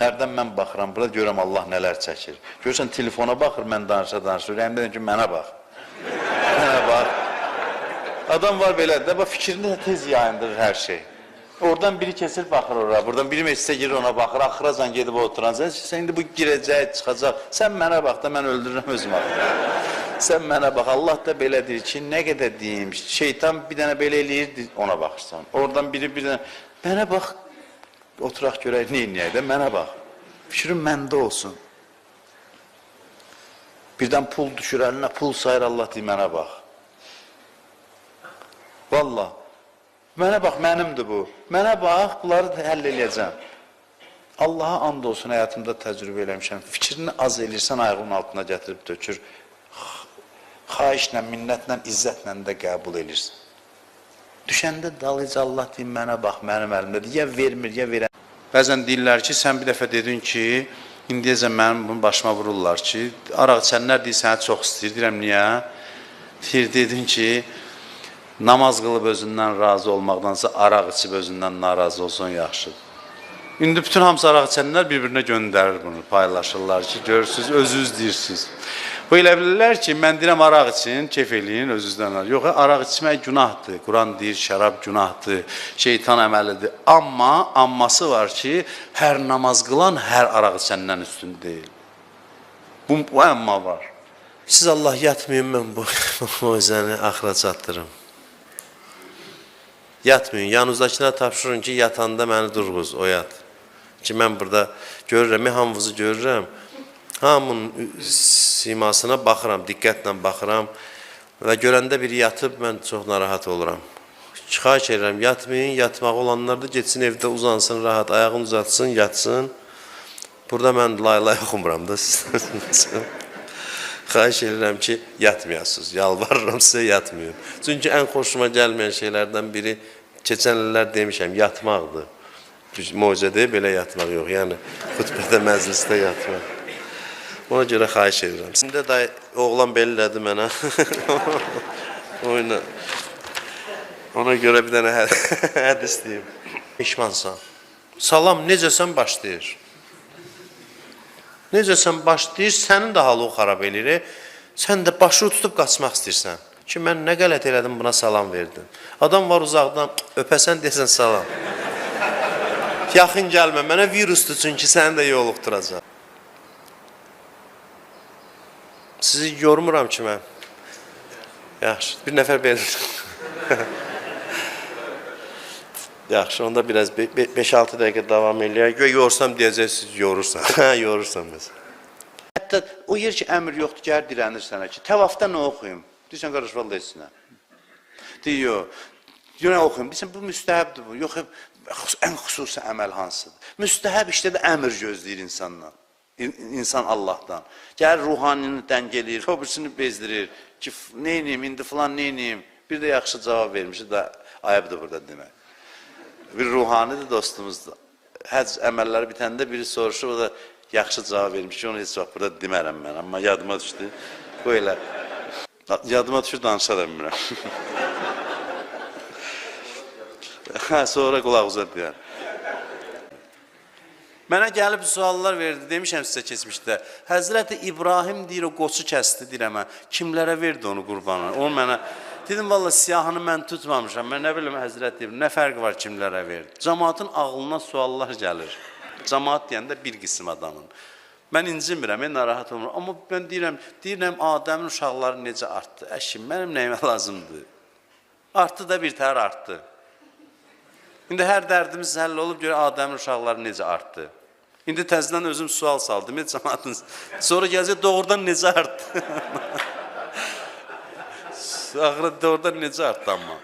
Hərdən mən baxıram, burada görürəm Allah nələr çəkir. Görürsən, telefona baxır, mən danışır. Ürəyimdə deyim ki, mənə bax. Mənə bax. Adam var belədir, fikrini də tez yayındırır hər şey. Oradan biri kesir, baxır oraya, buradan biri meclisə girir, ona baxır, axıracan gedib oturan. Sən indi bu girəcək, çıxacaq. Sən mənə bax da, mən öldürürəm özümü. Sən mənə bax, Allah da belə deyir ki, nə qədər deyim, şeytan bir dənə belə eləyir, ona baxırsan. Oradan biri bir dənə, mənə bax, oturaq görək, neyiniyək də, mənə bax. Fikrim məndə olsun. Birdən pul düşür əlinə, pul sayır, Allah deyir, mənə bax. Vallahi, mənə bax, mənimdir bu. Mənə bax, bunları da həll eləyəcəm. Allaha and olsun, həyatımda təcrübə eləmişəm. Fikrini az eləyirsən, ayağının altına gətirib dökür. Xahişlə, minnətlə, izzətlə də qəbul edirsən. Düşəndə dalıcı Allah deyir, mənə bax, mənim əlimdədir. Ya vermir, ya verən. Bəzən deyirlər ki, sən bir dəfə dedin ki, indiyəcə mənim bunu başıma vururlar ki, araq içənlər deyir, səni çox istəyir. Deyirəm, niyə? Dedin ki, namaz qılıb özündən razı olmaqdansa araq içib özündən narazı olsun yaxşıdır. İndi bütün hamısı araq içənlər bir-birinə göndərir bunu, paylaşırlar ki, görürsünüz, özünüz deyirsiniz. Bu elə bilirlər ki, mən deyirəm araq için, keyf eləyin, özünüzdən alır. Yox, araq içmək günahdır. Quran deyir, şərab günahdır, şeytan əməlidir. Amma, amması var ki, hər namaz qılan, hər araq içəndən üstün deyil. Bu amma var. Siz Allah yatmayın, mən bu moizəni axıra çatdırım. Yatmayın, yanınızdakına tapşırın ki, yatanda məni durğuz, o yat. Ki, mən burada görürəm, hamınızı görürəm. Hamının simasına baxıram, diqqətlə baxıram və görəndə biri yatıb, mən çox narahat oluram. Xahiş edirəm, yatmayın, yatmaq olanlar da geçsin evdə uzansın, rahat, ayağını uzatsın, yatsın. Burada mən lay oxumuram da sizdən. Xahiş edirəm ki, yatmayasınız, yalvarıram sizə, yatmayın. Çünki ən xoşuma gəlməyən şeylərdən biri, keçən illər demişəm, yatmaqdır. Moizədə belə yatmaq yox, yəni xütbədə, məclisdə yatmaq. Ona görə xahiş edirəm. Şimdi də oğlan bellədi mənə. Ona görə bir dənə hədis deyim. Pişmansan. Salam necəsən başlayır. Necəsən başlayır, sənin də halı o xarab eləyir. Sən də başı tutub qaçmaq istəyirsən. Ki, mən nə qələt elədim, buna salam verdim. Adam var uzaqdan, öpəsən desən salam. Yaxın gəlmə, mənə virusdur, çünki səni də yoluqduracaq. Sizi yormuram ki, mən. Yaxşı, bir nəfər belə. Yaxşı, onda biraz 5-6 dəqiqə davam eləyək. Yorsam deyəcəksiniz, yorursan. Yorursan mesela. Hətta o yer ki, əmr yoxdur, gəl dirənir sənə ki, təvafda nə oxuyum? Deyirsən, qardaş, valla etsinə. Deyir, nə oxuyum? Deyirsən, bu müstəhəbdir bu. Yox, ən xüsusi əməl hansıdır? Müstəhəb işdə də əmr gözləyir insandan. İnsan Allahdan. Gəl ruhanini dəng eləyir, o birisini bezdirir ki, neyniyim, indi filan neyniyim? Bir də yaxşı cavab vermişi də ayıbdır burada demək. Bir ruhanidir dostumuzdur. Həc əməlləri bitəndə biri soruşur, o da yaxşı cavab vermiş ki, onu heç vaxt burada demərəm mən, amma yadıma düşdü. Bu elə, yadıma düşür, danışa da bilmirəm. Sonra qulaq uzat deyər. Mənə gəlib suallar verdi, demişəm sizə keçmişdə. Həzrəti İbrahim deyir, o qoçu kəsdi, deyirəm mən. Kimlərə verdi onu qurbanı? Onu mənə, dedim, valla siyahını mən tutmamışam. Mən nə bilim, Həzrəti İbrahim, nə fərq var kimlərə verdi? Cəmaatın ağlına suallar gəlir. Cəmaat deyəndə bir qism adamın. Mən incimirəm, narahat olmuram. Amma mən deyirəm, Adəmin uşaqları necə artdı? Əşim, mənim nəyimə lazımdır? Artdı da bir təhər artdı. İndi hər dərdimiz həll olub, görə Adəmin uşaqları necə artdı? İndi təzdən özüm sual saldım, cəmaatınız. Sonra gələcək, doğrudan necə artdı? Ağrı doğrudan necə artdı amma?